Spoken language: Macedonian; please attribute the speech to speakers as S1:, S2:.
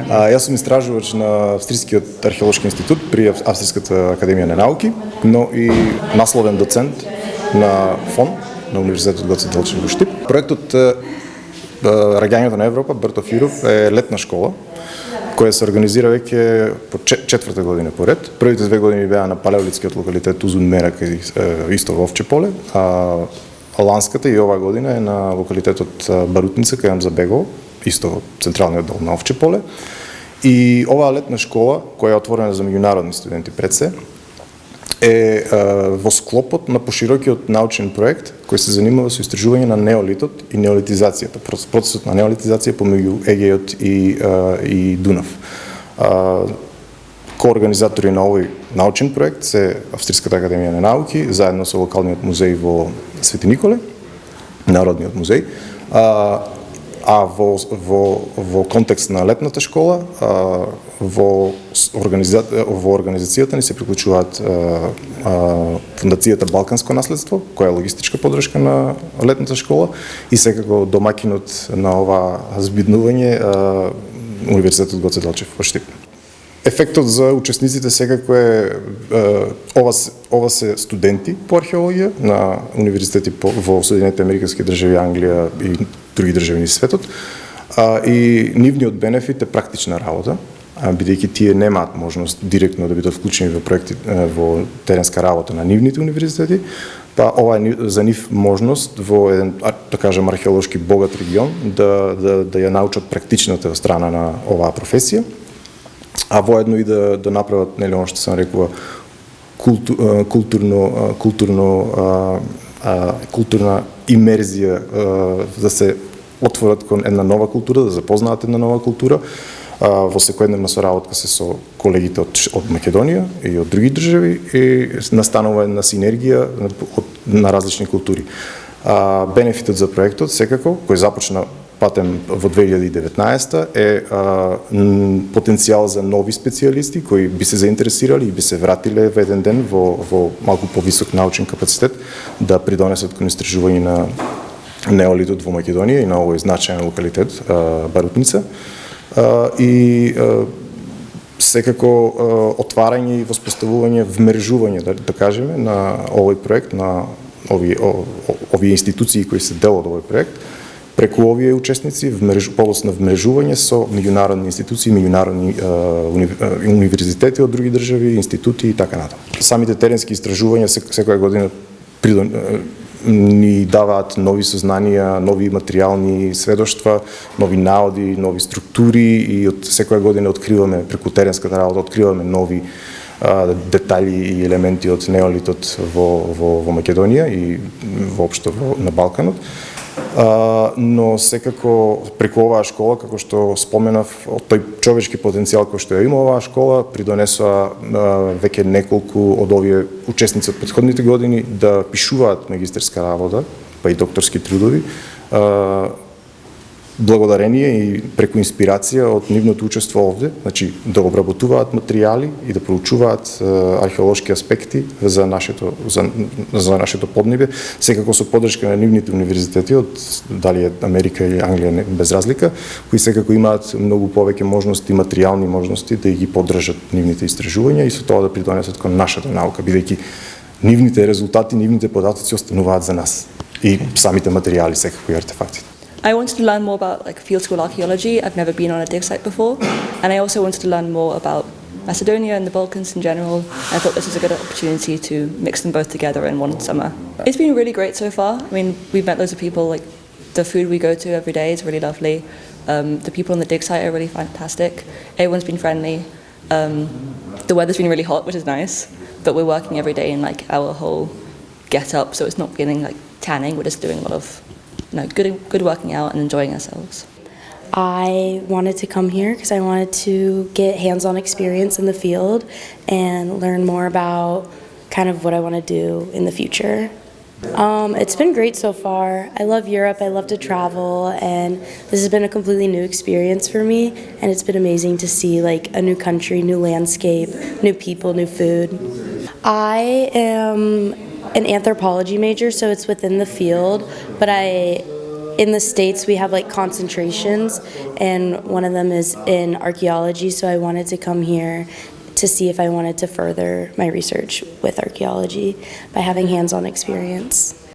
S1: Јас сум истражувач на Австрискиот археолошки институт при Австриската академија на науки, но и насловен доцент на ФОН на Универзитетот Гоце Делчев во Штип. Проектот Раѓањето на Европа, Birth of Europe е летна школа која се организира веќе по четврта година поред. Првите 2 години беа на палеолитскиот локалитет Узун Мерак, исто во Овче поле, а ланската и оваа година е на локалитетот Барутница кај Амзабегово, исто во централниот дел на Овче поле. И оваа летна школа, која е отворена за меѓународни студенти пред се, е во склопот на поширокиот научен проект кој се занимава со истражување на неолитот и неолитизацијата, процесот на неолитизација помеѓу Егејот и Дунав. Коорганизатори на овој научен проект се Австриската академија на науки, заедно со локалниот музеј во Свети Николе, Народниот музеј, а во контекст на летната школа, во организацијата ни се приклучуваат Фондацијата Балканско наследство, која е логистичка поддршка на летната школа, и секако домакинот на ова збиднување Универзитетот Гоце Делчев во Штип. Ефектот за учесниците секако е ова се студенти по археологија на универзитети во Соединетите Американски држави, Англија и други држави низ светот, и нивниот бенефит е практична работа, бидејќи тие немаат можност директно да бидат вклучени во проекти во теренска работа на нивните универзитети, па ова е за нив можност во еден, да кажем, археолошки богат регион да ја научат практичната страна на оваа професија, а воедно и да направат, нели, она што се нарекува културна имерзија, да се отворат кон една нова култура, да запознаат една нова култура, во секојдневна соработка се со колегите од Македонија и од други држави, и настанува една синергија на различни култури. Бенефитот за проектот, секако, кој започна патем во 2019 е потенцијал за нови специјалисти кои би се заинтересирали и би се вратиле во еден ден во малку повисок научен капацитет да придонесат кон истражување на неолитот во Македонија и на овој значаен локалитет Барутница. И секако отварање и воспоставување, вмрежување, да кажеме, на овој проект, на овие институции кои се дел од овој проект, преку овие учесници, полос на вмрежување со меѓународни институции, меѓународни универзитети од други држави, институти и така натаму. Самите теренски истражувања секоја година ни даваат нови сознанија, нови материјални сведоштва, нови наоди, нови структури, и од секоја година откриваме, преку теренската работа, откриваме нови детали и елементи од неолитот во Македонија и воопшто на Балканот. Но секако преку оваа школа, како што споменав, од тој човечки потенцијал кој што ја има оваа школа, придонесува веќе неколку од овие учесници од претходните години да пишуваат магистерска работа, па и докторски трудови, благодарение и преку инспирација од нивното учество овде, значи да обработуваат материјали и да проучуваат археолошки аспекти за нашето поднебје, секако со поддршка на нивните универзитети од дали е Америка или Англија, без разлика, кои секако имаат многу повеќе можности, материјални можности да ги поддржат нивните истражувања и со тоа да придонесат кон нашата наука, бидејќи нивните резултати, нивните податоци остануваат за нас и самите материјали, секако и артефактите.
S2: I wanted to learn more about field school archaeology. I've never been on a dig site before, and I also wanted to learn more about Macedonia and the Balkans in general. I thought this was a good opportunity to mix them both together in one summer. It's been really great so far. I mean, we've met loads of people. Like, the food we go to every day is really lovely. The people on the dig site are really fantastic. Everyone's been friendly. The weather's been really hot, which is nice, but we're working every day in our whole get up, so it's not feeling like tanning. We're just doing a lot of good working out and enjoying ourselves.
S3: I wanted to come here because I wanted to get hands-on experience in the field and learn more about kind of what I want to do in the future. It's been great so far. I love Europe, I love to travel, and this has been a completely new experience for me, and it's been amazing to see a new country, new landscape, new people, new food. I am an anthropology major, so it's within the field, but I in the States we have like concentrations, and one of them is in archaeology, so I wanted to come here to see if I wanted to further my research with archaeology by having hands-on experience.